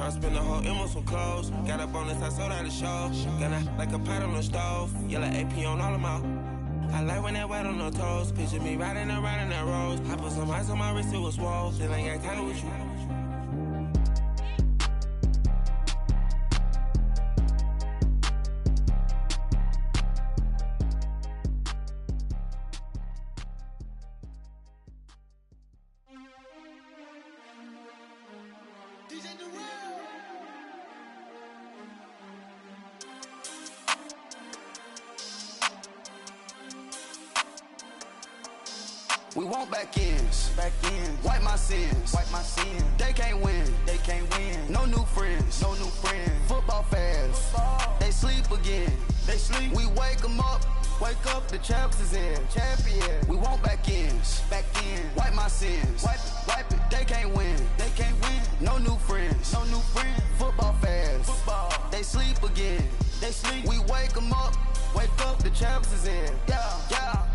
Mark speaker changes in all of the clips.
Speaker 1: Tryna spend the whole M on some clothes. Got a bonus, I sold out the show. Gonna like a pot on the stove. Yellow AP on all of my. I like when that wet on the toes. Picture me riding around in that rose. I put some ice on my wrist, it was swole. Still ain't got time with you.
Speaker 2: We want back ends, wipe my sins, They can't win, No new friends, Football fans, they sleep again, We wake them up, the champs is in, champion. We want back ends, wipe my sins, wipe it. They can't win, No new friends, Football fans, they sleep again, We wake them up, the champs is in, yeah.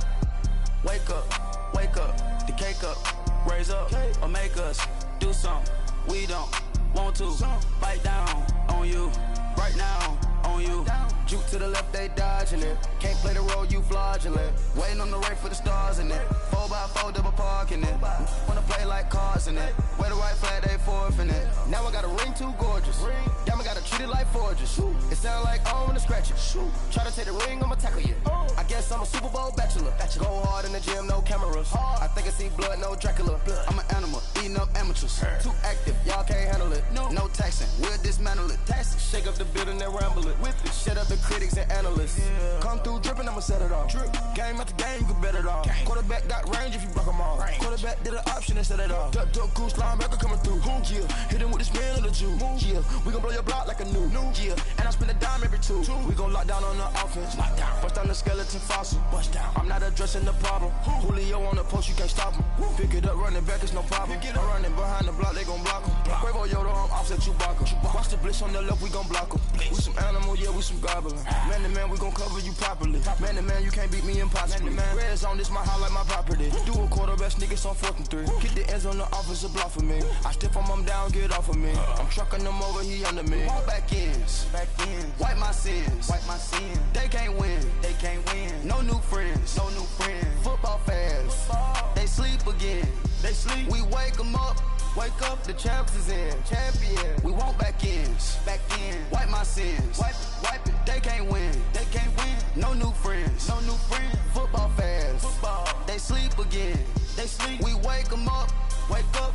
Speaker 2: Wake up, the cake up, raise up, or make us do something we don't want to. Bite down on you, right now on you. Juke to the left, they dodging it. Can't play the role, you fraudulent. Waiting on the race for the stars in it. 4x4 double parking it. Wanna play like cars in it. Wear the right flag, they forfeiting it. Now I got a ring too gorgeous. Damn, I gotta treat it like forges. It sound like I wanna scratch it. Try to take the ring, I'ma tackle you. I guess I'm a Super Bowl bachelor. Go hard in the gym, no cameras. I think I see blood, no Dracula. I'm an animal, eating up amateurs. Too active, y'all can't handle it. No taxing, we'll dismantle it. Shake up the building and ramble it. Whip it, shut up the critics and analysts. Come through dripping, I'ma set it off. Game after game, you can bet it off. Quarterback got range if you block them off. Quarterback did an option and set it off. Duck goose, linebacker coming through. Yeah, hit him with the spin of the Jew. Yeah, we gon' blow your block like a new. Yeah, and I spend a dime every two. We gon' lock down on the offense. Bust down the skeleton fossil. I'm not addressing the problem. Julio on the post, you can't stop him. Pick it up, running back, it's no problem. I'm running behind the block, they gon' block him. Quavo Yoda, I'm offset Chewbacca. Watch the blitz on the left, we gon' block him. We some animal, yeah, we some goblin. Man to man, we gon' cover you properly. Man to man, you can't beat me impossibly. Red zone, this my highlight, my property. Do a quarterback, niggas on 4th and 3. Kick the ends on the offensive block for me. I step on him down, get off of me. I'm trucking them over, he under me. Walk back ends, wipe my sins, They can't win, No new friends, Football fans, they sleep again, We wake them up, the champs is in, champion. We want back ends, wipe my sins, wipe it. They can't win, No new friends, Football fans, they sleep again, We wake them up,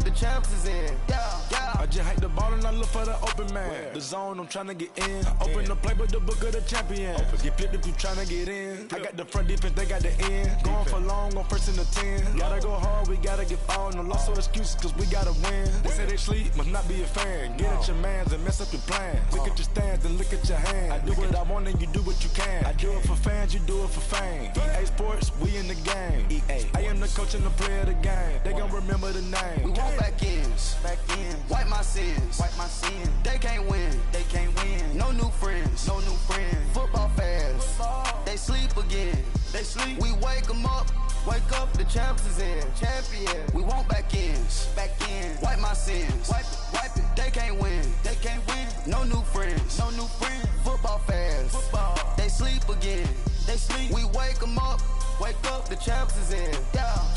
Speaker 2: the champs is in, yeah.
Speaker 3: I just hate the ball and I look for the open man. The zone, I'm tryna get in. Open the play, but the book of the champion. Get flipped if you tryna get in. I got the front defense, they got the end. Going for long on 1st and the 10. Gotta go hard, we gotta get all. No loss or excuses, cause we gotta win. They say they sleep, must not be a fan. Get at your mans and mess up your plans. Look at your stands and look at your hands. I do what I want and you do what you can. I do it for fans, you do it for fame. EA Sports, we in the game. I am the coach and the player of the game. They gon' remember the name.
Speaker 2: We want back ends, wipe my sins, They can't win, No new friends, Football fans, they sleep again, We wake them up, the champs is in, champion. We want back ends, wipe my sins, wipe it. They can't win, No new friends, Football fans, they sleep again, We wake them up, the champs is in, yeah.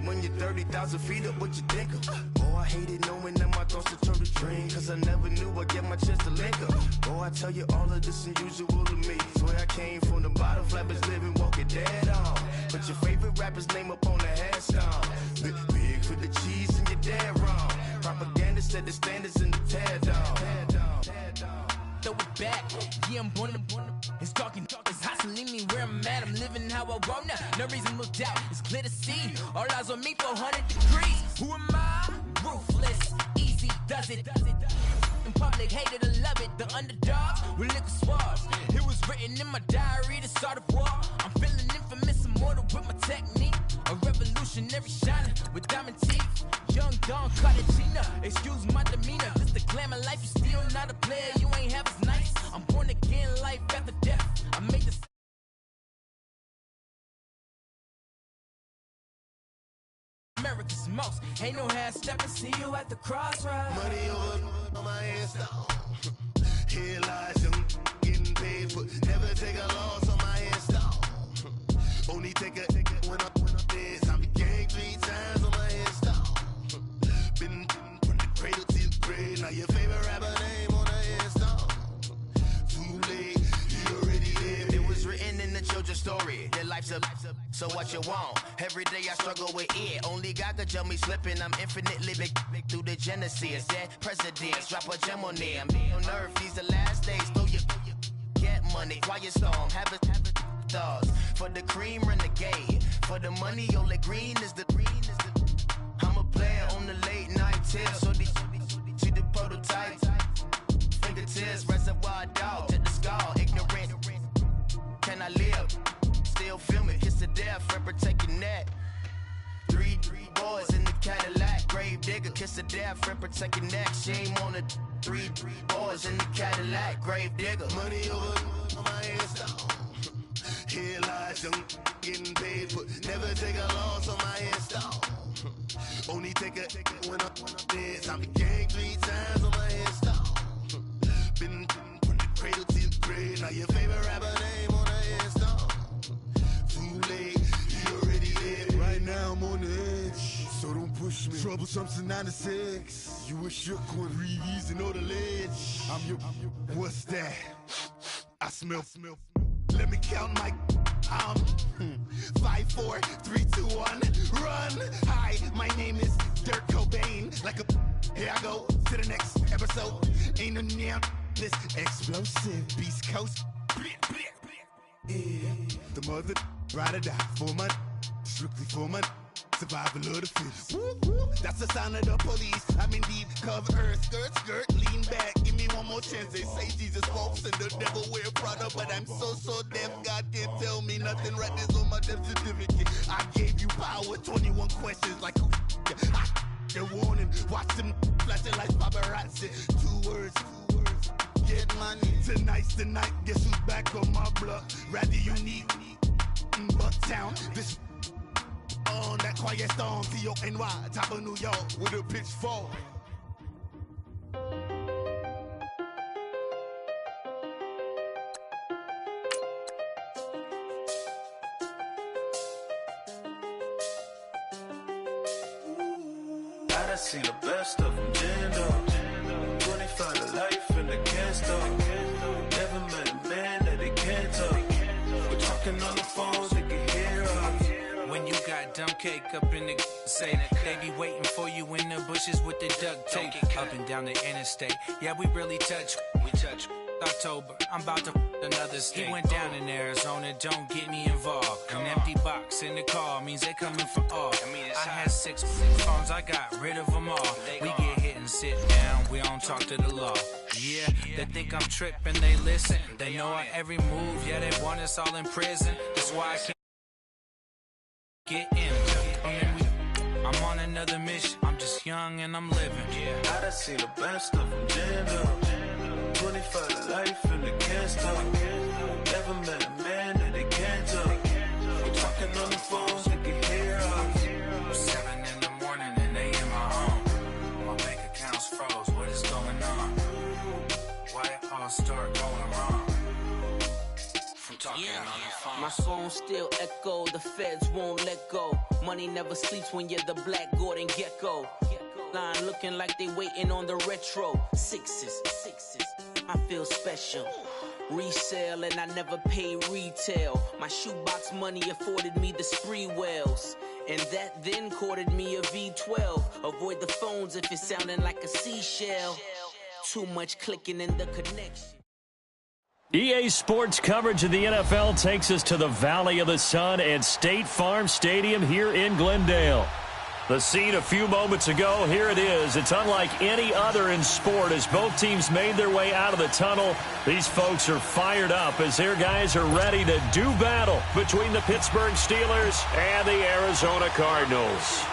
Speaker 4: When you're 30,000 feet up, what you think of? Oh, I hate it knowing that my thoughts will turn to green, cause I never knew I'd get my chance to link up. Oh, I tell you all of this unusual to me. Swear I came from the bottom, flappers living, walking dead on. Put your favorite rapper's name up on the headstone. Big for the cheese and you're dead wrong. Propaganda set the standards in the tear down.
Speaker 5: Throw it back, yeah, I'm born to it's talking, it's hustling me where I'm at. I'm living how I want now. No reason to doubt, it's clear to see. All eyes on me, 400 degrees. Who am I? Ruthless, easy does it. In public, hated or love it. The underdogs with liquor swabs. It was written in my diary, the start of war. I'm feeling infamous, immortal with my technique. A revolutionary shining with diamond teeth. Young Don Cartagena, excuse my demeanor. This the glamour life, you still not a player. You ain't half as nice. I'm born again, life after death. I made this. America's most. Ain't no half stepping. See you at the crossroads.
Speaker 4: Money over on my headstone. Here lies young, getting paid for. Never take a loss on my headstone. Only take a when I'm dead. I'm gang 3 times on my headstone. Been from the cradle to the grave. Now your favorite rapper name on the headstone. Too late, you already lived. It was written in the children's story. Their life's up, so what you want? Every day I struggle with it. Only God could jump me slipping. I'm infinitely big through the genesis. Dead presidents, drop a gem on them. On earth, these the last days. Throw your get money. Quiet storm, have it stars. For the cream, renegade. For the money, only green is the I'm a player on the late night tips. So these see the prototype. Fingertips, reservoir dog to the skull. Ignorant. Can I live? Still film it. Kiss to death, friend, protect your neck. 3 boys in the Cadillac. Grave digger, kiss to death, friend, protect your neck. Shame on the 3 boys in the Cadillac. Grave digger. Money over on my headstone. Here lies young, getting paid for. Never take a loss on my headstone. Only take a when I'm dead. I'm gang 3 times on my headstone. Been from the cradle to the grave. Now your favorite rapper name on the headstone. Too late, you already lived. Right now I'm on the edge, so don't push me. Troublesome since 96. You a shook one, breathe easy, know the ledge. I'm your. What's that? I smell. Let me count my 5, 4, 3, 2, 1, run. Hi, my name is Dirk Cobain. Like a here I go to the next episode. Ain't no damn this explosive Beast Coast. Yeah. The mother ride or die for my strictly for my survival of the fittest. That's the sound of the police. I'm indeed cover earth, skirt, lean back. Give me one more chance. They say Jesus walks and the devil wear Prada, but I'm so deaf. God can't tell me nothing. Right there's on my death certificate. I gave you power. 21 questions like who? They're warning. Watch them flashing like paparazzi. 2 words. Get money. Tonight's the night. Guess who's back on my block? Rather unique. Bucktown. This. On that quiet storm, T-O-N-Y, top of New York, with a pitchfork.
Speaker 6: I done seen the best of them, jammed up. 25 to life and they can't stop. Never met a man that they can't talk. We're talking on the phones, they can hear us.
Speaker 5: When you got dumb cake up in the say that they be waiting for you in the bushes with the duct tape up and down the interstate. Yeah, we really touch. October, I'm about to another state. He went down in Arizona, don't get me involved. An empty box in the car means they coming for all. I had 6 phones, I got rid of them all. We get hit and sit down, we don't talk to the law. Yeah, they think I'm tripping, they listen. They know our every move, yeah, they want us all in prison. That's why I can't get in. I'm on another mission, I'm just young and I'm living.
Speaker 6: I done seen the best of them, jammed up. 25 to life and they can't stop. Never met a man that they can't talk. We're talking on the phones, they can hear us.
Speaker 5: 7 in the morning and they in my home. My bank account's froze, what is going on? Why it all start going wrong? From talking on the phone.
Speaker 7: My phone still echo, the feds won't let go. Money never sleeps when you're the Black Gordon Gecko. line looking like they waiting on the retro. Sixes, I feel special. Resale and I never pay retail. My shoebox money afforded me the spree wells. And that then courted me a V12. Avoid the phones if it's sounding like a seashell. Too much clicking in the connection.
Speaker 8: EA Sports coverage of the NFL takes us to the Valley of the Sun at State Farm Stadium here in Glendale. The scene a few moments ago, here it is. It's unlike any other in sport as both teams made their way out of the tunnel. These folks are fired up as their guys are ready to do battle between the Pittsburgh Steelers and the Arizona Cardinals.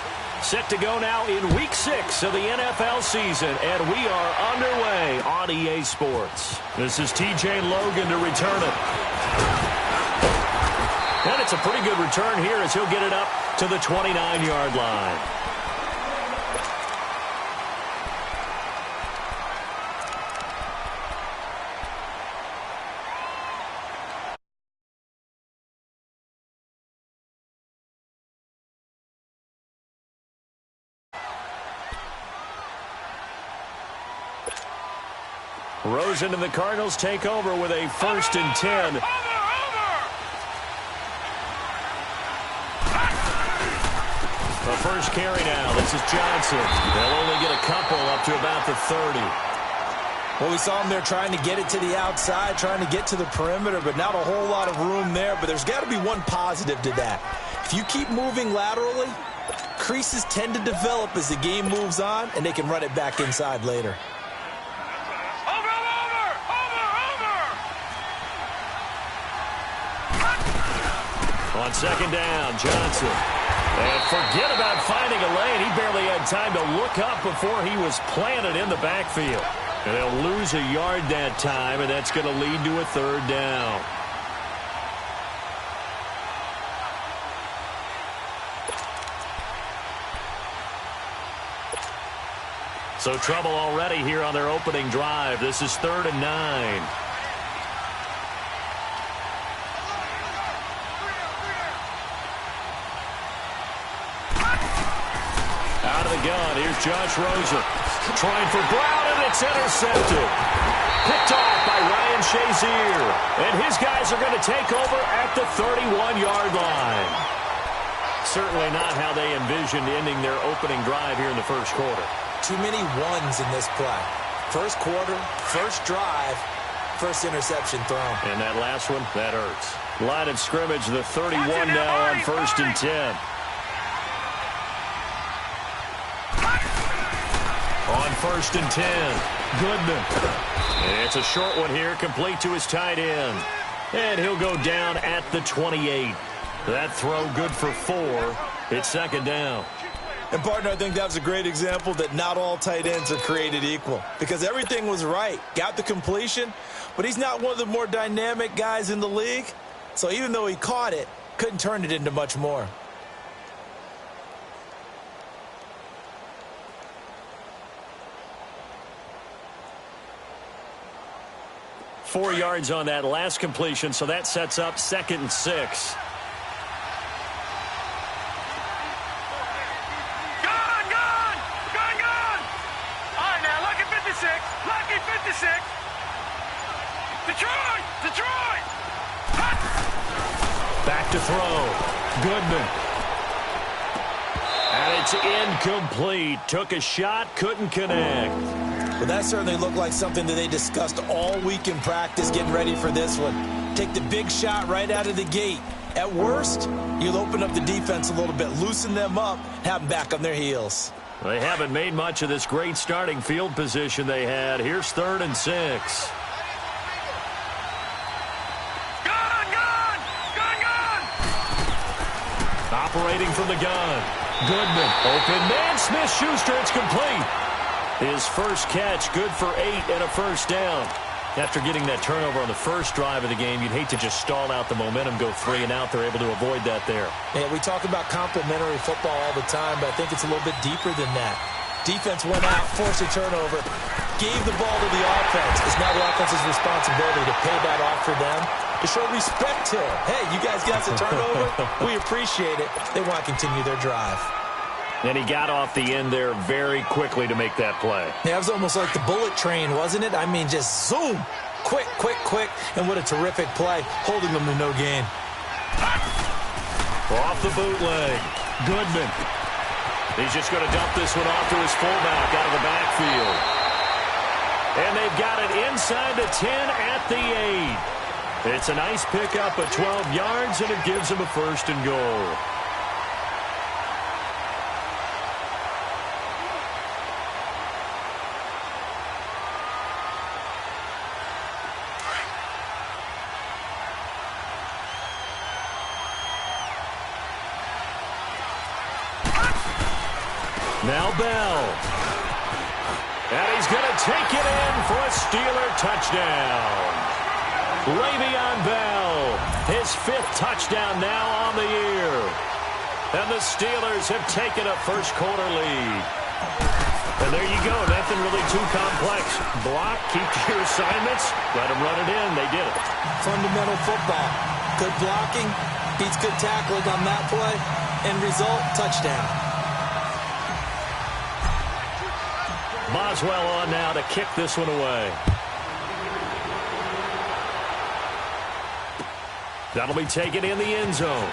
Speaker 8: Set to go now in Week 6 of the NFL season, and we are underway on EA Sports. This is TJ Logan to return it. And it's a pretty good return here as he'll get it up to the 29-yard line. Rosen and the Cardinals take over with a 1st and 10. The first carry now. This is Johnson. They'll only get a couple up to about the 30.
Speaker 9: Well, we saw him there trying to get it to the outside, trying to get to the perimeter, but not a whole lot of room there. But there's got to be one positive to that. If you keep moving laterally, creases tend to develop as the game moves on, and they can run it back inside later.
Speaker 8: On 2nd down, Johnson. And forget about finding a lane. He barely had time to look up before he was planted in the backfield. And they'll lose a yard that time, and that's going to lead to a 3rd down. So trouble already here on their opening drive. This is 3rd and 9. Out of the gun, here's Josh Rosen. Trying for Brown, and it's intercepted. Picked off by Ryan Shazier. And his guys are going to take over at the 31-yard line. Certainly not how they envisioned ending their opening drive here in the first quarter.
Speaker 9: Too many ones in this play. First quarter, first drive, first interception thrown.
Speaker 8: And that last one, that hurts. Line of scrimmage, the 31 now on 1st and 10. On 1st and 10, Goodman. And it's a short one here, complete to his tight end. And he'll go down at the 28. That throw good for 4. It's 2nd down.
Speaker 9: And, partner, I think that was a great example that not all tight ends are created equal. Because everything was right. Got the completion, but he's not one of the more dynamic guys in the league. So even though he caught it, couldn't turn it into much more.
Speaker 8: Four yards on that last completion, so that sets up 2nd and 6.
Speaker 10: Detroit!
Speaker 8: Back to throw. Goodman. And it's incomplete. Took a shot, couldn't connect.
Speaker 9: Well, that certainly looked like something that they discussed all week in practice getting ready for this one. Take the big shot right out of the gate. At worst, you'll open up the defense a little bit, loosen them up, have them back on their heels.
Speaker 8: They haven't made much of this great starting field position they had. Here's 3rd and 6. Operating from the gun. Goodman. Open man. Smith-Schuster. It's complete. His first catch, good for 8 and a 1st down. After getting that turnover on the first drive of the game, you'd hate to just stall out the momentum, go 3 and out. They're able to avoid that there.
Speaker 9: Yeah, we talk about complementary football all the time, but I think it's a little bit deeper than that. Defense went out, forced a turnover, gave the ball to the offense. It's now the offense's responsibility to pay that off for them, to show respect to it. Hey, you guys got the turnover. We appreciate it. They want to continue their drive.
Speaker 8: And he got off the end there very quickly to make that play.
Speaker 9: Yeah, it was almost like the bullet train, wasn't it? I mean, just zoom. Quick, quick, quick. And what a terrific play, holding them to no gain.
Speaker 8: Off the bootleg. Goodman. He's just going to dump this one off to his fullback out of the backfield. And they've got it inside the 10 at the 8. It's a nice pickup of 12 yards, and it gives him a 1st and goal. Now Bell. And he's going to take it in for a Steeler touchdown. Le'Veon Bell, his 5th touchdown now on the year. And the Steelers have taken a first-quarter lead. And there you go. Nothing really too complex. Block, keep to your assignments, let them run it in. They did it.
Speaker 9: Fundamental football. Good blocking, beats good tackling on that play. End result, touchdown.
Speaker 8: Boswell on now to kick this one away. That'll be taken in the end zone.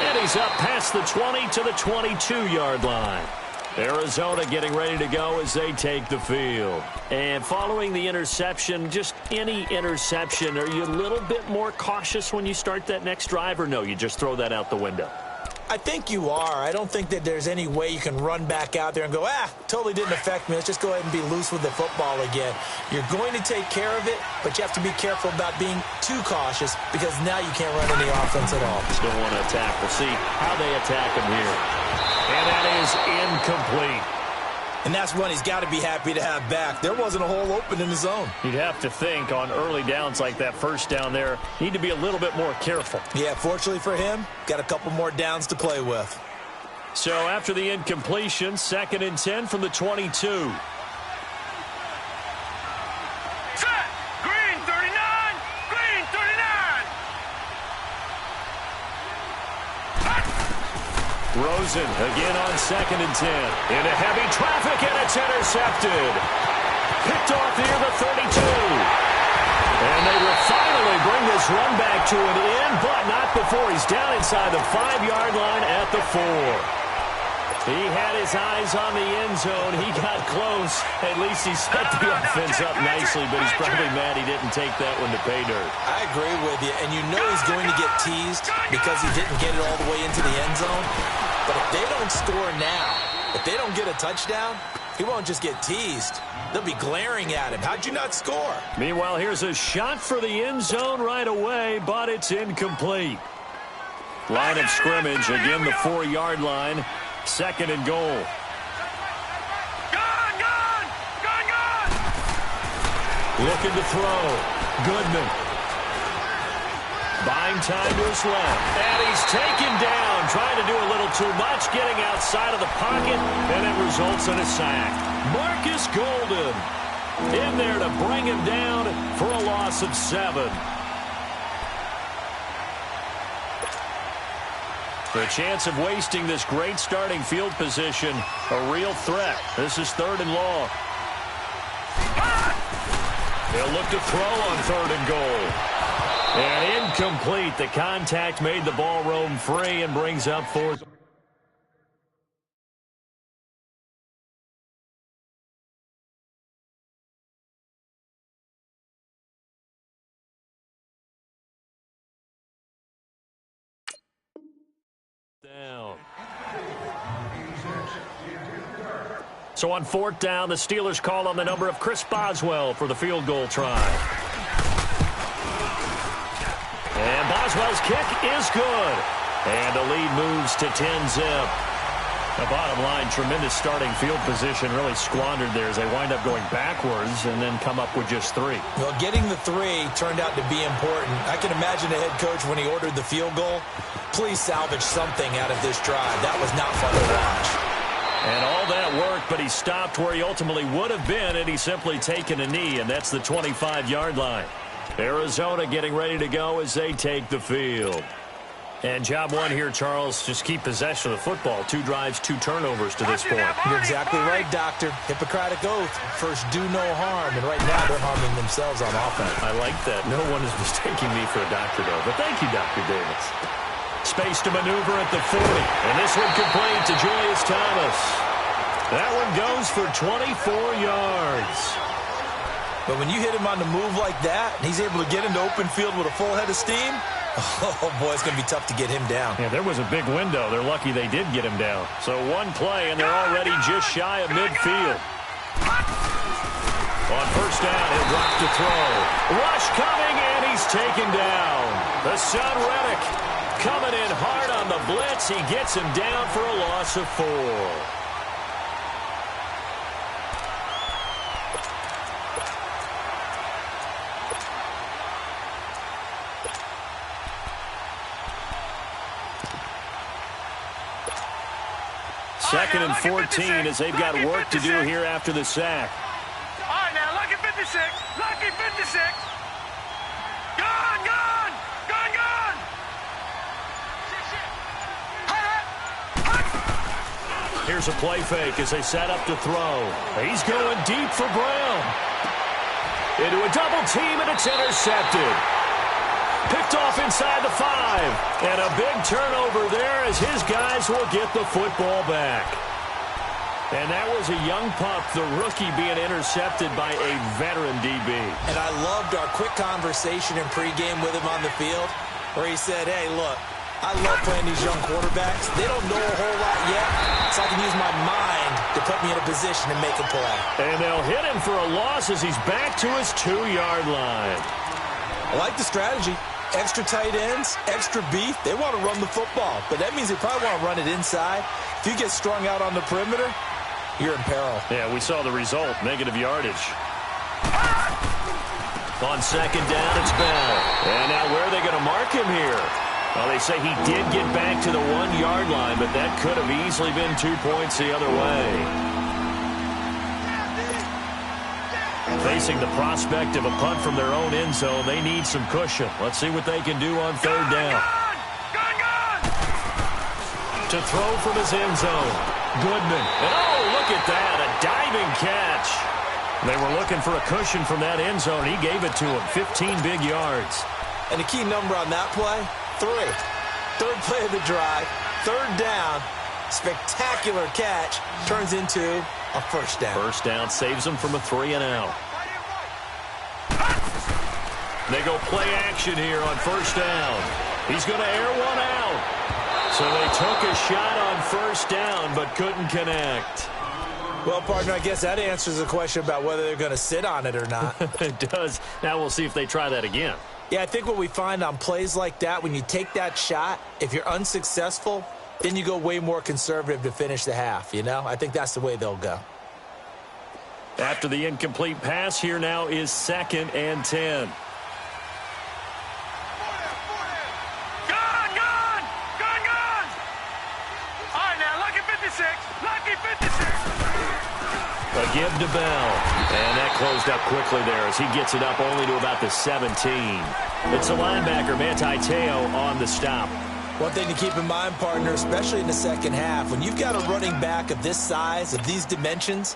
Speaker 8: And he's up past the 20 to the 22-yard line. Arizona getting ready to go as they take the field. And following the interception, just any interception, are you a little bit more cautious when you start that next drive, or no, you just throw that out the window?
Speaker 9: I think you are. I don't think that there's any way you can run back out there and go, totally didn't affect me. Let's just go ahead and be loose with the football again. You're going to take care of it, but you have to be careful about being too cautious because now you can't run any offense at all.
Speaker 8: Still want to attack. We'll see how they attack him here. And that is incomplete.
Speaker 9: And that's one he's got to be happy to have back. There wasn't a hole open in the zone.
Speaker 8: You'd have to think on early downs like that first down there, need to be a little bit more careful.
Speaker 9: Yeah, fortunately for him, got a couple more downs to play with.
Speaker 8: So after the incompletion, 2nd and 10 from the 22.
Speaker 10: Set! Green 39! Green 39!
Speaker 8: Rosen again on 2nd and 10. Into heavy traffic, and it's intercepted. Picked off near the 32. And they will finally bring this run back to an end, but not before he's down inside the 5-yard line at the 4. He had his eyes on the end zone. He got close. At least he set the offense up nicely, but he's probably mad he didn't take that one to pay dirt.
Speaker 9: I agree with you, and you know he's going to get teased because he didn't get it all the way into the end zone. But if they don't score now, if they don't get a touchdown, he won't just get teased. They'll be glaring at him. How'd you not score?
Speaker 8: Meanwhile, here's a shot for the end zone right away, but it's incomplete. Line of scrimmage, again the 4-yard line. 2nd and goal.
Speaker 10: Gone!
Speaker 8: Looking to throw. Goodman. Buying time to his left. And he's taken down. Trying to do a little too much. Getting outside of the pocket. And it results in a sack. Marcus Golden in there to bring him down for a loss of 7. The chance of wasting this great starting field position, a real threat. This is 3rd and long. They'll look to throw on 3rd and goal. And incomplete. The contact made the ball roam free and brings up 4th. Down. So on 4th down, the Steelers call on the number of Chris Boswell for the field goal try. And Boswell's kick is good. And the lead moves to 10-zip. The bottom line, tremendous starting field position, really squandered there as they wind up going backwards and then come up with just 3.
Speaker 9: Well, getting the 3 turned out to be important. I can imagine the head coach when he ordered the field goal. Please salvage something out of this drive. That was not fun to watch.
Speaker 8: And all that work, but he stopped where he ultimately would have been, and he's simply taken a knee, and that's the 25-yard line. Arizona getting ready to go as they take the field. And job one here, Charles, just keep possession of the football. 2 drives, 2 turnovers to this point.
Speaker 9: You're exactly right, Doctor. Hippocratic oath. First, do no harm. And right now, they're harming themselves on offense.
Speaker 8: I like that. No one is mistaking me for a doctor, though. But thank you, Dr. Davis. Space to maneuver at the 40. And this one complete to Julius Thomas. That one goes for 24 yards.
Speaker 9: But when you hit him on the move like that, and he's able to get into open field with a full head of steam, oh, boy, it's going to be tough to get him down.
Speaker 8: Yeah, there was a big window. They're lucky they did get him down. So one play, and they're already just shy of midfield. On first down, he'll drop to throw. Rush coming, and he's taken down. The son, Reddick, coming in hard on the blitz. He gets him down for a loss of 4. Second and 14 as they've got work to do here after the sack.
Speaker 10: All right, now, lucky 56. Lucky 56. Gone, gone. Gone, gone.
Speaker 8: Here's a play fake as they set up to throw. He's going deep for Brown. Into a double team, and it's intercepted. Picked off inside the 5. And a big turnover there as his guys will get the football back. And that was a young pup, the rookie, being intercepted by a veteran DB.
Speaker 9: And I loved our quick conversation in pregame with him on the field where he said, hey, look, I love playing these young quarterbacks. They don't know a whole lot yet, so I can use my mind to put me in a position to make a play.
Speaker 8: And they'll hit him for a loss as he's back to his 2-yard line.
Speaker 9: I like the strategy. Extra tight ends, extra beef. They want to run the football, but that means they probably want to run it inside. If you get strung out on the perimeter, you're in peril.
Speaker 8: Yeah, we saw the result, negative yardage. On second down, it's Bell. And now where are they going to mark him here? Well, they say he did get back to the 1-yard line, but that could have easily been 2 points the other way. Facing the prospect of a punt from their own end zone, they need some cushion. Let's see what they can do on third down. To throw from his end zone. Goodman. And oh, look at that, a diving catch. They were looking for a cushion from that end zone. He gave it to him, 15 big yards.
Speaker 9: And the key number on that play, 3. Third play of the drive, third down, spectacular catch, turns into a first down.
Speaker 8: First down saves them from a 3-and-out. They go play action here on first down. He's going to air one out. So they took a shot on first down but couldn't connect.
Speaker 9: Well, partner, I guess that answers the question about whether they're going to sit on it or not.
Speaker 8: It does. Now we'll see if they try that again.
Speaker 9: Yeah, I think what we find on plays like that, when you take that shot, if you're unsuccessful, then you go way more conservative to finish the half, you know? I think that's the way they'll go.
Speaker 8: After the incomplete pass, here now is 2nd and 10. A give to Bell. And that closed up quickly there as he gets it up only to about the 17. It's a linebacker, Manti Te'o, on the stop.
Speaker 9: One thing to keep in mind, partner, especially in the second half, when you've got a running back of this size, of these dimensions,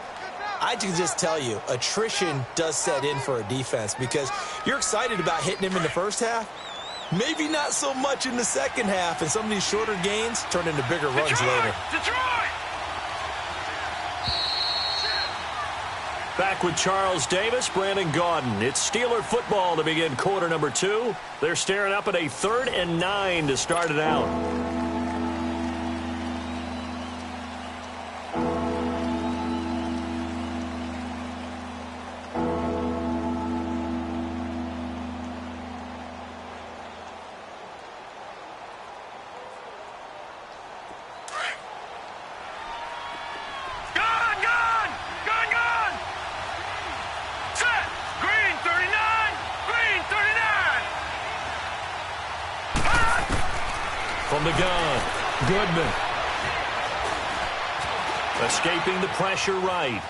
Speaker 9: I can just tell you, attrition does set in for a defense because you're excited about hitting him in the first half. Maybe not so much in the second half, and some of these shorter gains turn into bigger runs later.
Speaker 8: Back with Charles Davis, Brandon Gaudin. It's Steeler football to begin quarter number 2. They're staring up at a 3rd and 9 to start it out. From the gun, Goodman. Escaping the pressure right.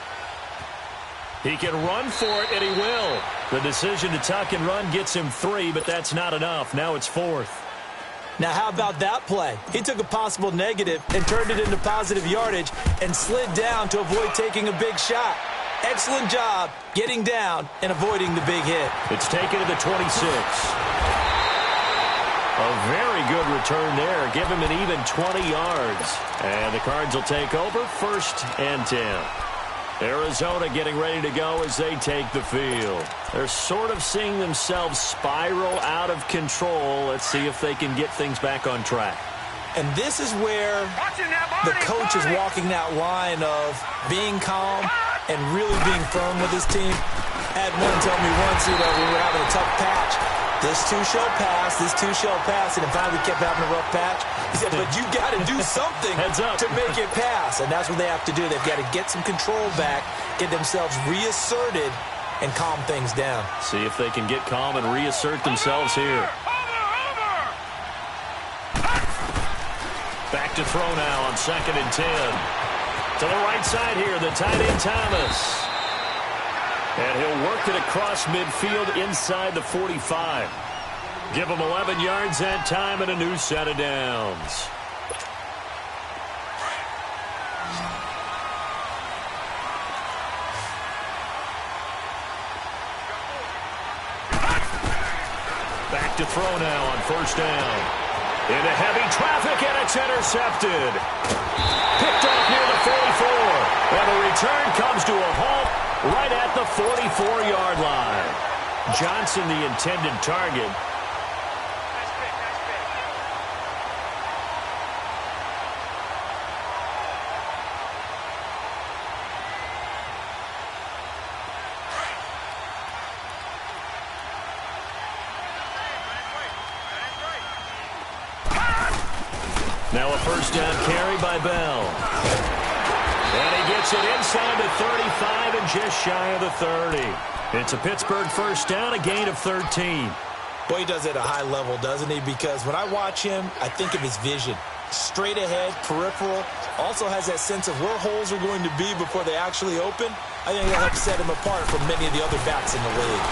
Speaker 8: He can run for it, and he will. The decision to tuck and run gets him 3, but that's not enough. Now it's 4th.
Speaker 9: Now, how about that play? He took a possible negative and turned it into positive yardage and slid down to avoid taking a big shot. Excellent job getting down and avoiding the big hit.
Speaker 8: It's taken to the 26. A very good return there. Give him an even 20 yards. And the Cards will take over, 1st and 10. Arizona getting ready to go as they take the field. They're sort of seeing themselves spiral out of control. Let's see if they can get things back on track.
Speaker 9: And this is where the coach is walking that line of being calm and really being firm with his team. I had one tell me once, we were having a tough patch. This too shall pass, this too shall pass, and finally we kept having a rough patch. He said, but you got to do something to make it pass, and that's what they have to do. They've got to get some control back, get themselves reasserted, and calm things down.
Speaker 8: See if they can get calm and reassert themselves here. Back to throw now on 2nd and 10. To the right side here, the tight end Thomas. And he'll work it across midfield inside the 45. Give him 11 yards that time and a new set of downs. Back to throw now on 1st down. Into heavy traffic, and it's intercepted. Picked off near the 44. And the return comes to a halt right at the 44-yard line. Johnson, the intended target. Now a 1st down carry by Bell. And he gets it inside the 35 and just shy of the 30. It's a Pittsburgh 1st down, a gain of 13.
Speaker 9: Boy, he does it at a high level, doesn't he? Because when I watch him, I think of his vision. Straight ahead, peripheral. Also has that sense of where holes are going to be before they actually open. I think that helps set him apart from many of the other backs in the league.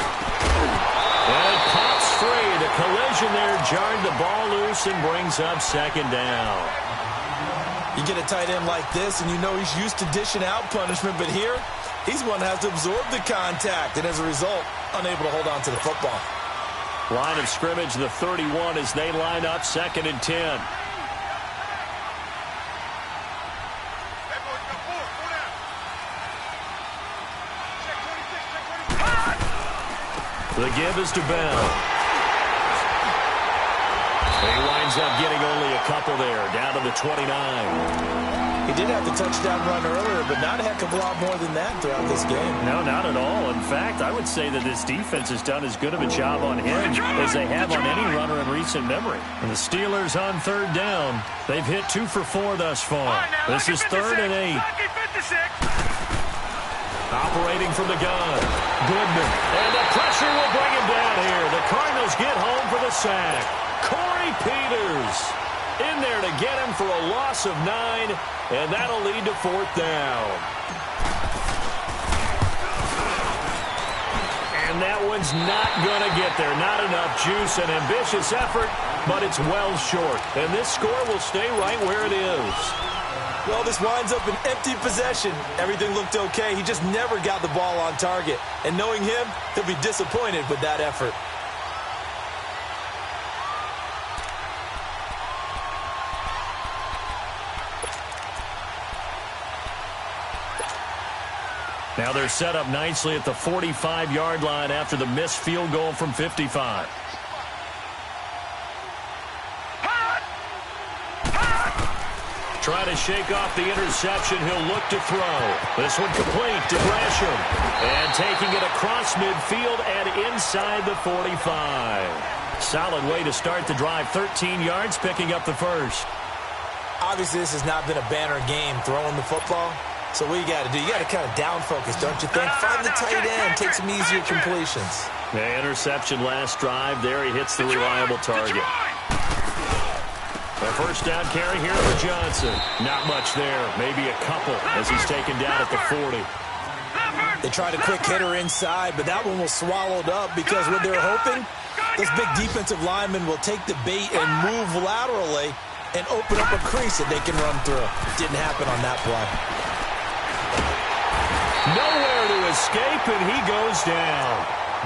Speaker 8: And it pops free. The collision there jarred the ball loose and brings up 2nd down.
Speaker 9: You get a tight end like this, and you know he's used to dishing out punishment, but here, he's one that has to absorb the contact, and as a result, unable to hold on to the football.
Speaker 8: Line of scrimmage, the 31, as they line up 2nd and 10. The give is to Bell. He winds up getting only a couple there, down to the 29.
Speaker 9: He did have the touchdown run earlier, but not a heck of a lot more than that throughout this game.
Speaker 8: No, not at all. In fact, I would say that this defense has done as good of a job on him as they have on any runner in recent memory. And the Steelers on 3rd down. They've hit 2 for 4 thus far. This is 3rd and 8. Operating from the gun. Goodman. And the pressure will bring him down here. The Cardinals get home for the sack. Corey Peters in there to get him for a loss of 9, and that'll lead to 4th down. And that one's not going to get there. Not enough juice. An ambitious effort, but it's well short. And this score will stay right where it is.
Speaker 9: Well, this winds up an empty possession. Everything looked okay. He just never got the ball on target. And knowing him, he'll be disappointed with that effort.
Speaker 8: Now they're set up nicely at the 45-yard line after the missed field goal from 55. Trying to shake off the interception. He'll look to throw. This one complete to Gresham. And taking it across midfield and inside the 45. Solid way to start the drive. 13 yards, picking up the first.
Speaker 9: Obviously, this has not been a banner game throwing the football. So what you got to do, you got to kind of down focus, don't you think? Find the tight end, take some easier completions.
Speaker 8: The interception last drive. There he hits the reliable target. A first down carry here for Johnson. Not much there. Maybe a couple as he's taken down at the 40.
Speaker 9: They tried a quick hitter inside, but that one was swallowed up because what they were hoping, Those big defensive linemen will take the bait and move laterally and open up a crease that they can run through. Didn't happen on that play.
Speaker 8: Nowhere to escape, and he goes down.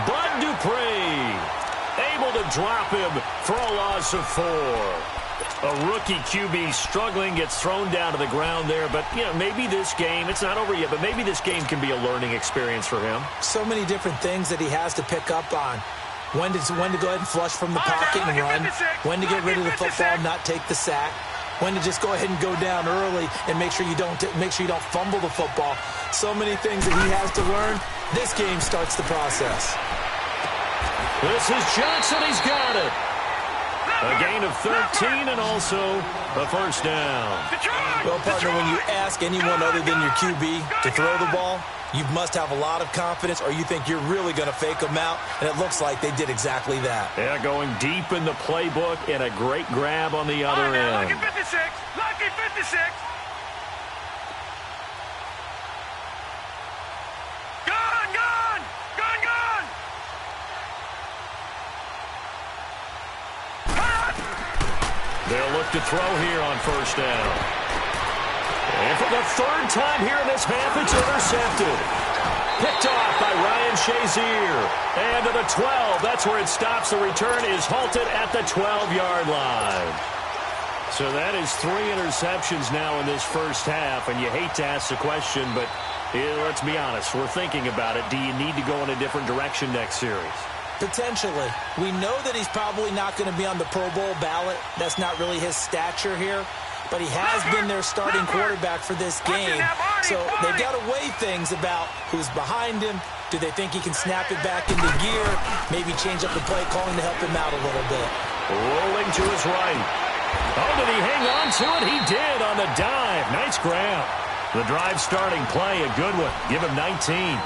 Speaker 8: Bud Dupree able to drop him for a loss of 4. A rookie QB struggling, gets thrown down to the ground there. But, you know, maybe this game, it's not over yet, but maybe this game can be a learning experience for him.
Speaker 9: So many different things that he has to pick up on. When to go ahead and flush from the pocket and run. When to get rid of the football, not take the sack. When to just go ahead and go down early and make sure you don't fumble the football. So many things that he has to learn. This game starts the process.
Speaker 8: This is Johnson. He's got it. A gain of 13 and also a first down.
Speaker 9: Well, partner, when you ask anyone other than your QB to throw the ball, you must have a lot of confidence, or you think you're really going to fake them out, and it looks like they did exactly that.
Speaker 8: Yeah, going deep in the playbook and a great grab on the other end.
Speaker 10: Lucky 56! Lucky 56! Gone! Gone! Gone! Gone!
Speaker 8: They'll look to throw here on first down. And for the third time here in this half, it's intercepted. Picked off by Ryan Shazier. And to the 12. That's where it stops. The return is halted at the 12-yard line. So that is 3 interceptions now in this first half. And you hate to ask the question, but let's be honest. We're thinking about it. Do you need to go in a different direction next series?
Speaker 9: Potentially. We know that he's probably not going to be on the Pro Bowl ballot. That's not really his stature here. But he has been their starting quarterback for this game. So they've got to weigh things about who's behind him. Do they think he can snap it back into gear? Maybe change up the play calling to help him out a little bit.
Speaker 8: Rolling to his right. Oh, did he hang on to it? He did on the dive. Nice grab. The drive starting play, a good one. Give him 19.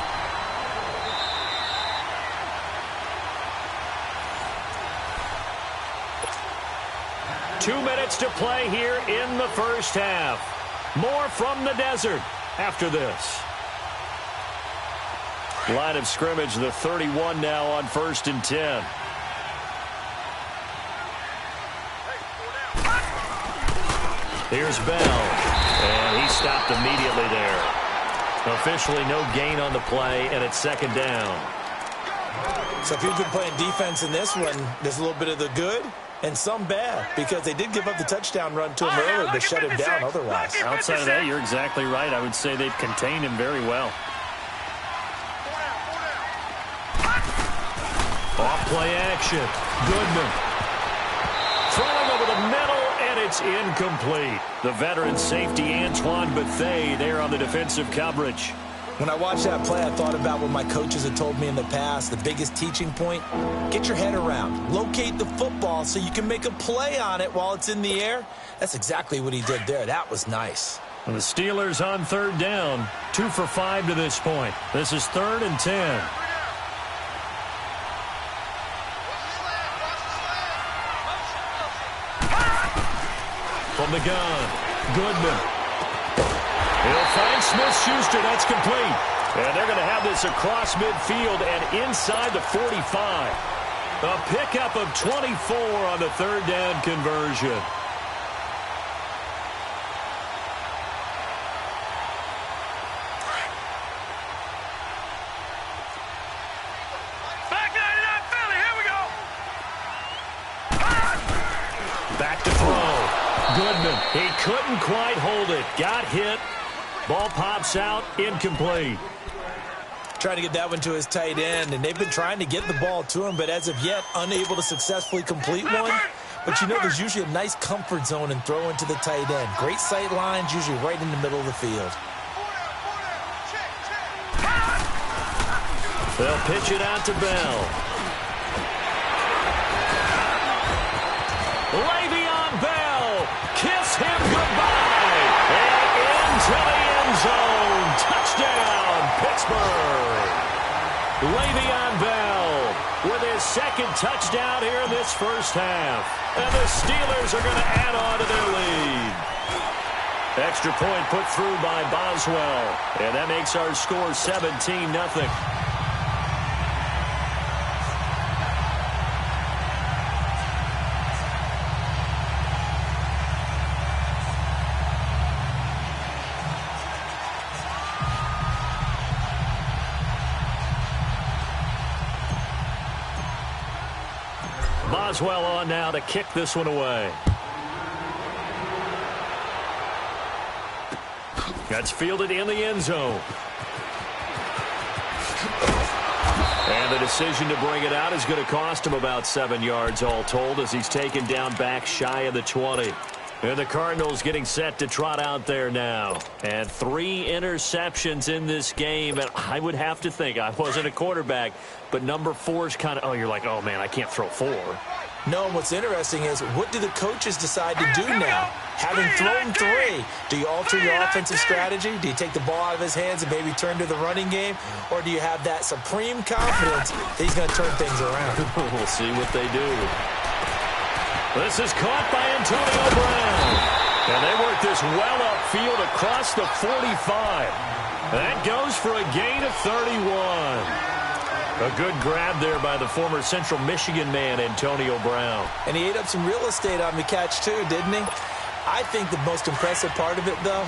Speaker 8: Two minutes to play here in the first half. More from the desert after this. Line of scrimmage, the 31 now on 1st and 10. Here's Bell. And he stopped immediately there. Officially no gain on the play, and it's 2nd down.
Speaker 9: So if you've been playing defense in this one, there's a little bit of the good and some bad, because they did give up the touchdown run to him earlier to shut him down otherwise.
Speaker 8: Outside of that, you're exactly right. I would say they've contained him very well. Off play action. Goodman. Throwing over the middle, and it's incomplete. The veteran safety Antoine Bethea there on the defensive coverage.
Speaker 9: When I watched that play, I thought about what my coaches had told me in the past. The biggest teaching point, get your head around. Locate the football so you can make a play on it while it's in the air. That's exactly what he did there. That was nice.
Speaker 8: And the Steelers on 3rd down. 2 for 5 to this point. This is 3rd and 10. From the gun, Goodman. He'll find Smith-Schuster. That's complete. And they're going to have this across midfield and inside the 45. A pickup of 24 on the 3rd down conversion.
Speaker 10: Back 99 Philly. Here we go.
Speaker 8: Back to throw. Goodman. He couldn't quite hold it. Got hit. Ball pops out, incomplete.
Speaker 9: Trying to get that one to his tight end, and they've been trying to get the ball to him, but as of yet, unable to successfully complete one. But you know, there's usually a nice comfort zone in throwing to the tight end. Great sight lines, usually right in the middle of the field.
Speaker 8: They'll pitch it out to Bell. Le'Veon Bell, kiss him goodbye. And into the end zone. Touchdown, Pittsburgh. Le'Veon Bell with his 2nd touchdown here in this first half. And the Steelers are going to add on to their lead. Extra point put through by Boswell. And that makes our score 17-0. Boswell on now to kick this one away. That's fielded in the end zone. And the decision to bring it out is going to cost him about 7 yards all told as he's taken down back shy of the 20. And the Cardinals getting set to trot out there now. And 3 interceptions in this game. And I would have to think, I wasn't a quarterback, but number 4 is kind of, you're like, oh, man, I can't throw 4.
Speaker 9: No, and what's interesting is, what do the coaches decide to do now? Having thrown 3, do you alter your offensive strategy? Do you take the ball out of his hands and maybe turn to the running game? Or do you have that supreme confidence that he's going to turn things around?
Speaker 8: We'll see what they do. This is caught by Antonio Brown. And they work this well upfield across the 45. That goes for a gain of 31. A good grab there by the former Central Michigan man, Antonio Brown.
Speaker 9: And he ate up some real estate on the catch, too, didn't he? I think the most impressive part of it, though,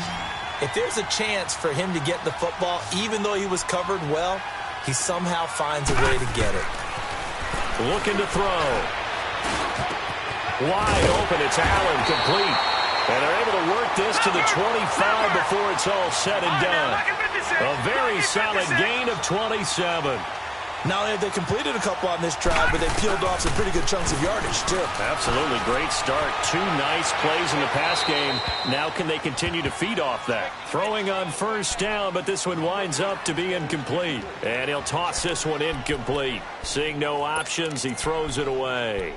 Speaker 9: if there's a chance for him to get the football, even though he was covered well, he somehow finds a way to get it.
Speaker 8: Looking to throw. Wide open, it's Allen, complete. And they're able to work this to the 25 before it's all said and done. A very solid gain of 27.
Speaker 9: Not only have they completed a couple on this drive, but they peeled off some pretty good chunks of yardage, too.
Speaker 8: Absolutely. Great start. 2 nice plays in the pass game. Now can they continue to feed off that? Throwing on first down, but this one winds up to be incomplete. And he'll toss this one incomplete. Seeing no options, he throws it away.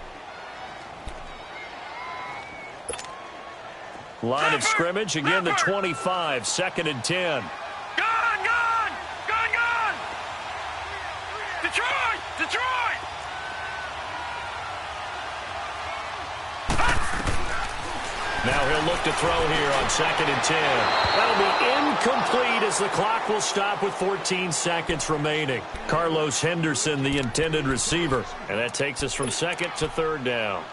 Speaker 8: Line of scrimmage, again the 25, 2nd and 10.
Speaker 10: Detroit!
Speaker 8: Now he'll look to throw here on 2nd and 10. That'll be incomplete as the clock will stop with 14 seconds remaining. Carlos Henderson, the intended receiver. And that takes us from 2nd to 3rd down.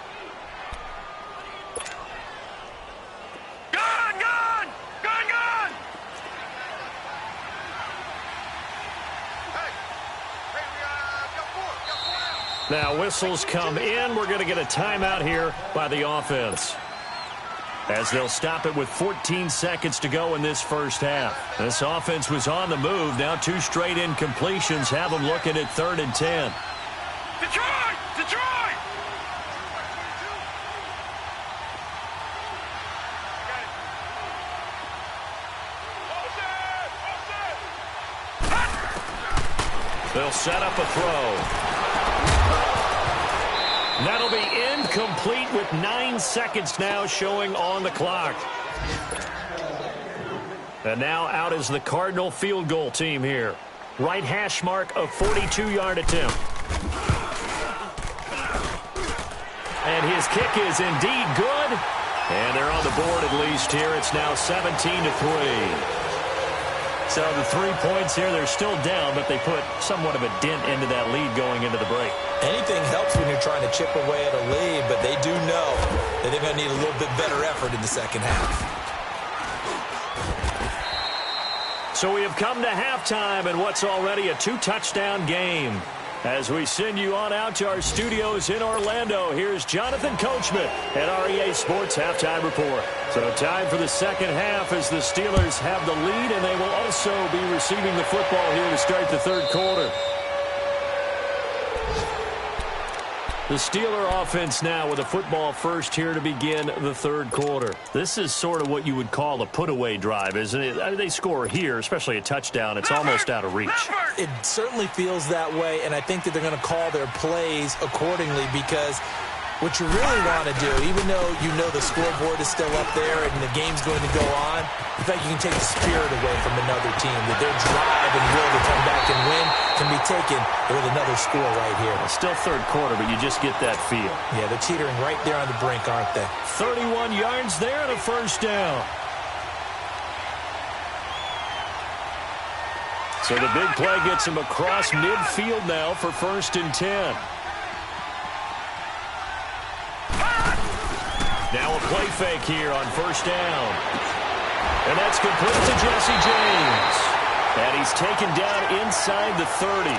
Speaker 8: Now whistles come in. We're going to get a timeout here by the offense, as they'll stop it with 14 seconds to go in this first half. This offense was on the move. Now 2 straight incompletions have them looking at 3rd and 10.
Speaker 10: Detroit!
Speaker 8: They'll set up a throw. That'll be incomplete with 9 seconds now showing on the clock. And now out is the Cardinal field goal team here. Right hash mark of 42-yard attempt. And his kick is indeed good. And they're on the board at least here. It's now 17-3. So the 3 points here, they're still down, but they put somewhat of a dent into that lead going into the break.
Speaker 9: Anything helps when you're trying to chip away at a lead, but they do know that they're going to need a little bit better effort in the second half.
Speaker 8: So we have come to halftime in what's already a 2-touchdown game. As we send you on out to our studios in Orlando, here's Jonathan Coachman at REA Sports Halftime Report. So time for the second half as the Steelers have the lead, and they will also be receiving the football here to start the 3rd quarter. The Steeler offense now with a football first here to begin the 3rd quarter. This is sort of what you would call a put-away drive, isn't it? I mean, they score here, especially a touchdown. It's almost out of reach.
Speaker 9: It certainly feels that way, and I think that they're going to call their plays accordingly, because what you really want to do, even though you know the scoreboard is still up there and the game's going to go on, in fact, you can take the spirit away from another team, that their drive and will to come back and win can be taken with another score right here.
Speaker 8: It's still 3rd quarter, but you just get that feel.
Speaker 9: Yeah, they're teetering right there on the brink, aren't they?
Speaker 8: 31 yards there and a first down. So the big play gets him across midfield now for 1st and 10. Now a play fake here on 1st down. And that's complete to Jesse James. And he's taken down inside the 30.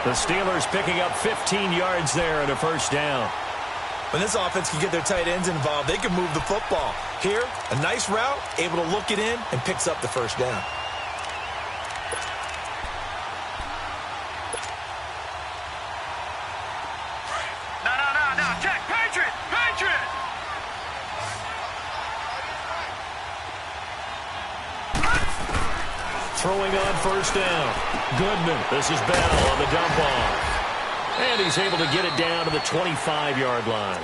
Speaker 8: The Steelers picking up 15 yards there and a first down.
Speaker 9: When this offense can get their tight ends involved, they can move the football. Here, a nice route, able to look it in, and picks up the first down.
Speaker 10: No, check, Patriot!
Speaker 8: Throwing on first down. Goodman. This is Bell on the dump off. And he's able to get it down to the 25-yard line.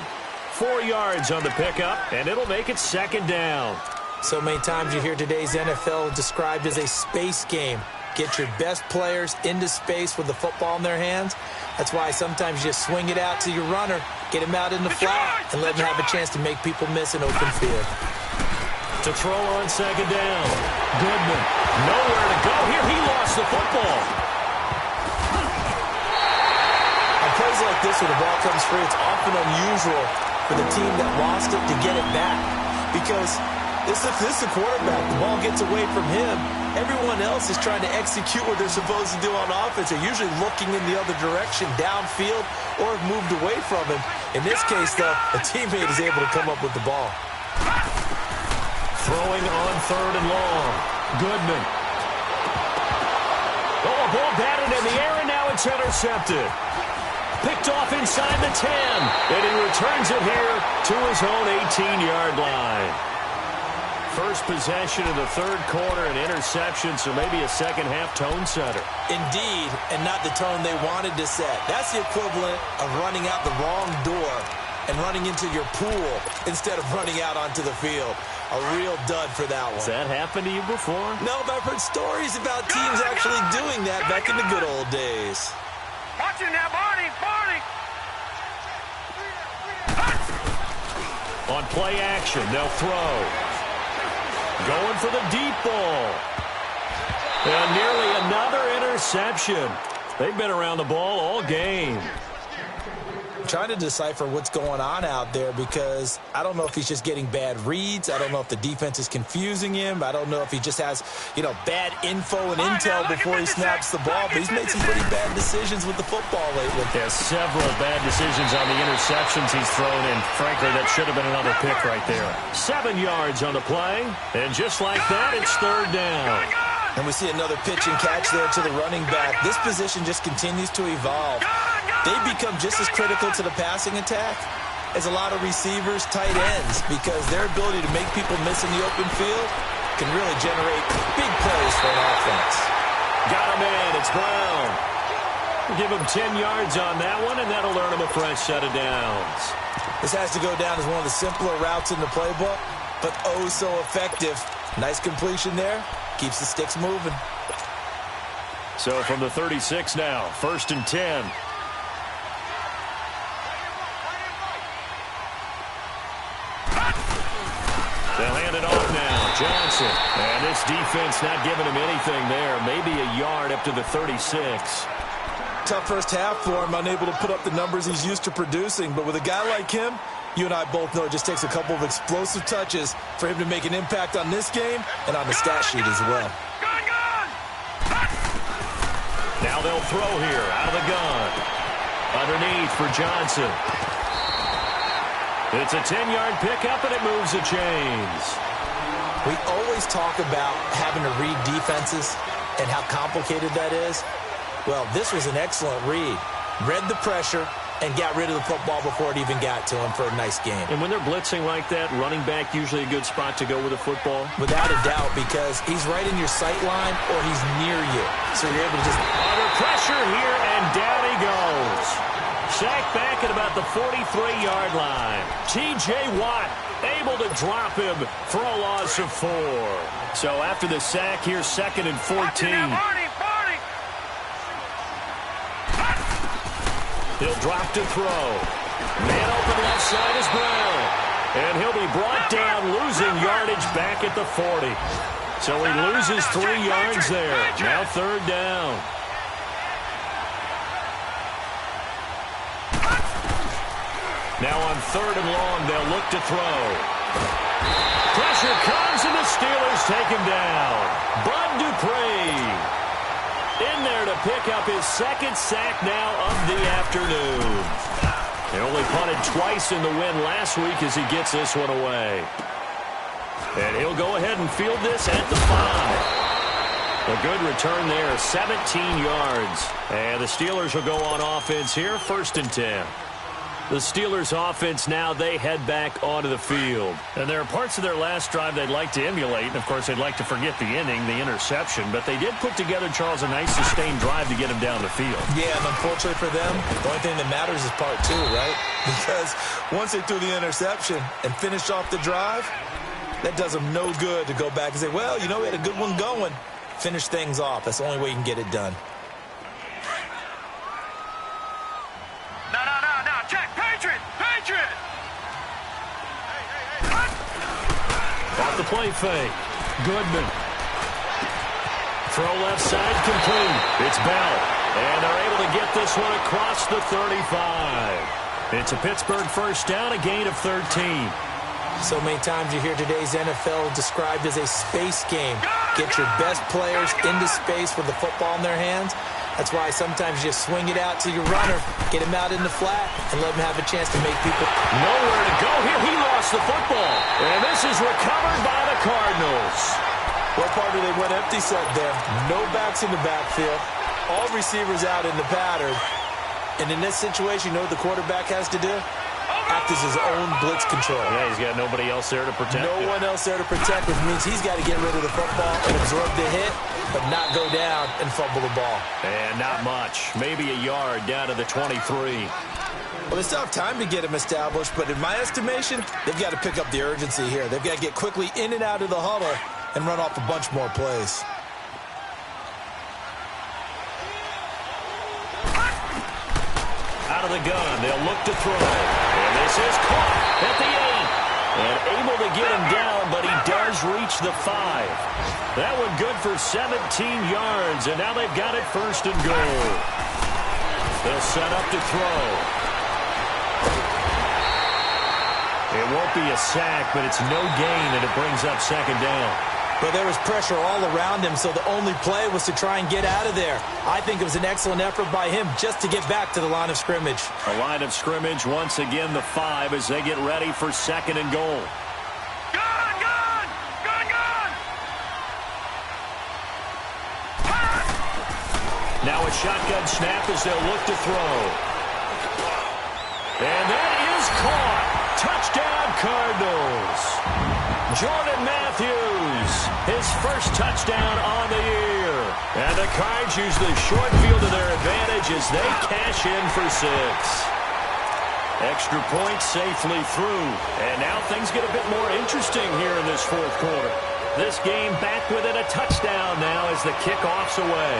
Speaker 8: 4 yards on the pickup, and it'll make it second down.
Speaker 9: So many times you hear today's NFL described as a space game. Get your best players into space with the football in their hands. That's why sometimes you just swing it out to your runner, get him out in the flat, and let him have a chance to make people miss an open field.
Speaker 8: To throw on second down. Goodman. Nowhere to go here. He lost the football.
Speaker 9: On plays like this where the ball comes free, it's often unusual for the team that lost it to get it back. Because this is the quarterback. The ball gets away from him. Everyone else is trying to execute what they're supposed to do on offense. They're usually looking in the other direction, downfield, or have moved away from him. In this case, though, a teammate is able to come up with the ball.
Speaker 8: Throwing on third and long. Goodman. Oh, a ball batted in the air, and now it's intercepted. Picked off inside the 10, and he returns it here to his own 18-yard line. First possession of the third quarter, an interception, so maybe a second-half tone setter.
Speaker 9: Indeed, and not the tone they wanted to set. That's the equivalent of running out the wrong door and running into your pool instead of running out onto the field. A real dud for that one.
Speaker 8: Has that happened to you before?
Speaker 9: No, but I've heard stories about teams actually doing that back in the good old days.
Speaker 10: Watch him now, Barney!
Speaker 8: On play action, they'll throw. Going for the deep ball. And nearly another interception. They've been around the ball all game.
Speaker 9: Trying to decipher what's going on out there because I don't know if he's just getting bad reads. I don't know if the defense is confusing him. I don't know if he just has, bad info and intel before he snaps the ball. But he's made some pretty bad decisions with the football lately.
Speaker 8: Yeah, several bad decisions on the interceptions he's thrown, and frankly, that should have been another pick right there. 7 yards on the play, and just like that, it's third down.
Speaker 9: And we see another pitch and catch there to the running back. This position just continues to evolve. They become just as critical to the passing attack as a lot of receivers, tight ends, because their ability to make people miss in the open field can really generate big plays for an offense.
Speaker 8: Got him in. It's Brown. Give him 10 yards on that one, and that'll earn him a fresh set of downs.
Speaker 9: This has to go down as one of the simpler routes in the playbook, but oh so effective. Nice completion there. Keeps the sticks moving.
Speaker 8: So from the 36 now, 1st and 10. They'll hand it off now. Johnson. And this defense not giving him anything there. Maybe a yard up to the 36.
Speaker 9: Tough first half for him, unable to put up the numbers he's used to producing. But with a guy like him, you and I both know it just takes a couple of explosive touches for him to make an impact on this game and on the stat sheet as well.
Speaker 8: Now they'll throw here out of the gun. Underneath for Johnson. It's a 10-yard pickup, and it moves the chains.
Speaker 9: We always talk about having to read defenses and how complicated that is. Well, this was an excellent read. Read the pressure and got rid of the football before it even got to him for a nice game.
Speaker 8: And when they're blitzing like that, running back usually a good spot to go with the football?
Speaker 9: Without a doubt, because he's right in your sight line or he's near you. So you're able to just...
Speaker 8: Under pressure here, and down he goes. Sacked back at about the 43-yard line. T.J. Watt able to drop him for a loss of 4. So after the sack here, 2nd and 14. He'll drop to throw. Man open left side is Brown. And he'll be brought down, losing yardage back at the 40. So he loses 3 yards there. Now 3rd down. Now on 3rd and long, they'll look to throw. Pressure comes, and the Steelers take him down. Bud Dupree in there to pick up his 2nd sack now of the afternoon. He only punted twice in the win last week as he gets this one away. And he'll go ahead and field this at the 5. A good return there, 17 yards. And the Steelers will go on offense here, 1st and 10. The Steelers offense now, they head back onto the field. And there are parts of their last drive they'd like to emulate. And, of course, they'd like to forget the inning, the interception. But they did put together, Charles, a nice sustained drive to get him down the field.
Speaker 9: Yeah, and unfortunately for them, the only thing that matters is part 2, right? Because once they threw the interception and finished off the drive, that does them no good to go back and say, well, you know, we had a good one going. Finish things off. That's the only way you can get it done.
Speaker 10: No. Check. Patriot.
Speaker 8: Off the play fake. Goodman. Throw left side complete. It's Bell. And they're able to get this one across the 35. It's a Pittsburgh first down, a gain of 13.
Speaker 9: So many times you hear today's NFL described as a space game. Get your best players into space with the football in their hands. That's why sometimes you just swing it out to your runner, get him out in the flat, and let him have a chance to make people.
Speaker 8: Nowhere to go here. He lost the football. And this is recovered by the Cardinals.
Speaker 9: What part do they went empty set there? No backs in the backfield. All receivers out in the pattern. And in this situation, you know what the quarterback has to do? Act as his own blitz control.
Speaker 8: Yeah, he's got nobody else there to protect
Speaker 9: No one else there to protect, which means he's got to get rid of the football and absorb the hit, but not go down and fumble the ball.
Speaker 8: And not much. Maybe a yard down to the 23.
Speaker 9: Well, they still have time to get him established, but in my estimation, they've got to pick up the urgency here. They've got to get quickly in and out of the huddle and run off a bunch more plays.
Speaker 8: Out of the gun, they'll look to throw. And this is caught at the 8. And able to get him down, but he does reach the 5. That one good for 17 yards, and now they've got it 1st and goal. They'll set up to throw. It won't be a sack, but it's no gain, and it brings up 2nd down.
Speaker 9: But there was pressure all around him, so the only play was to try and get out of there. I think it was an excellent effort by him just to get back to the line of scrimmage.
Speaker 8: A line of scrimmage, once again, the 5 as they get ready for 2nd and goal.
Speaker 10: Gun!
Speaker 8: Now a shotgun snap as they'll look to throw. And that is caught. Touchdown, Cardinals. Jordan Matthews, his first touchdown on the year. And the Cards use the short field to their advantage as they cash in for 6. Extra point safely through. And now things get a bit more interesting here in this 4th quarter. This game back within a touchdown now as the kickoff's away.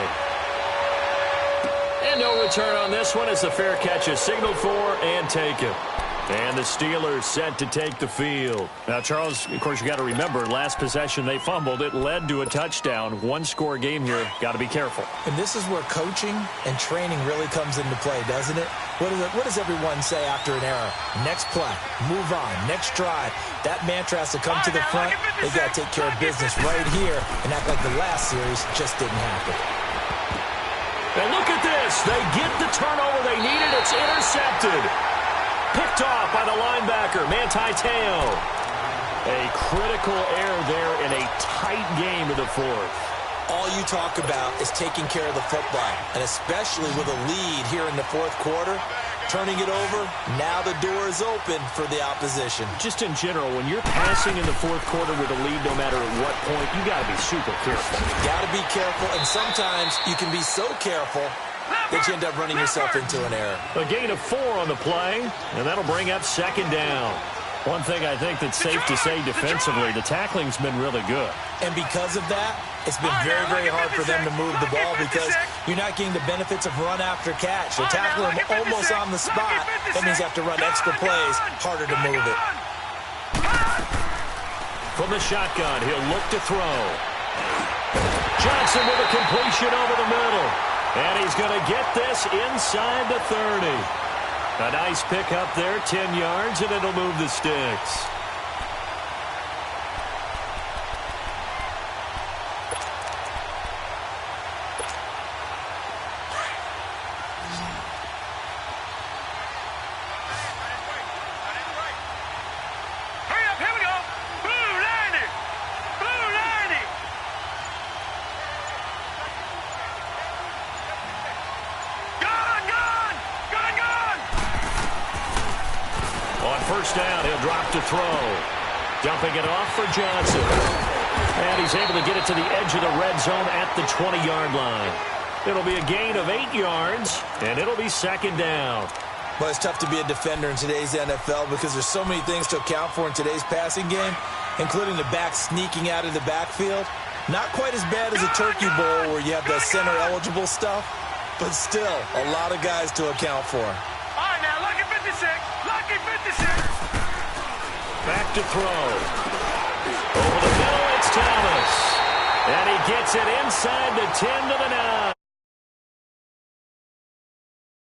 Speaker 8: And no return on this one as the fair catch is signaled for and taken. And the Steelers set to take the field. Now, Charles, of course, you got to remember, last possession they fumbled. It led to a touchdown. 1-score game here. Got to be careful.
Speaker 9: And this is where coaching and training really comes into play, doesn't it? What does everyone say after an error? Next play, move on, next drive. That mantra has to come to the front. They got to take care of business right here and act like the last series just didn't happen.
Speaker 8: And look at this. They get the turnover they needed. It's intercepted. Picked off by the linebacker, Manti Te'o. A critical error there in a tight game of the 4th.
Speaker 9: All you talk about is taking care of the football, and especially with a lead here in the 4th quarter, turning it over, now the door is open for the opposition.
Speaker 8: Just in general, when you're passing in the 4th quarter with a lead, no matter at what point, you got to be super careful.
Speaker 9: Got to be careful, and sometimes you can be so careful that you end up running yourself into an error.
Speaker 8: A gain of 4 on the play, and that'll bring up 2nd down. One thing I think that's safe to say defensively, the tackling's been really good.
Speaker 9: And because of that, it's been very, very hard for them to move the ball because you're not getting the benefits of run after catch. They're tackling them almost on the spot. That means you have to run extra plays, harder to move it.
Speaker 8: From the shotgun, he'll look to throw. Johnson with a completion over the middle. And he's going to get this inside the 30. A nice pick up there, 10 yards, and it'll move the sticks. first down. He'll drop to throw. Dumping it off for Johnson. And he's able to get it to the edge of the red zone at the 20-yard line. It'll be a gain of 8 yards, and it'll be second down.
Speaker 9: Well, it's tough to be a defender in today's NFL because there's so many things to account for in today's passing game, including the back sneaking out of the backfield. Not quite as bad as a turkey bowl where you have the center-eligible stuff, but still a lot of guys to account for.
Speaker 10: All right, now, lucky 56. Lucky 56.
Speaker 8: Back to throw. Over the middle, it's Thomas. And he gets it inside the 10 to the 9.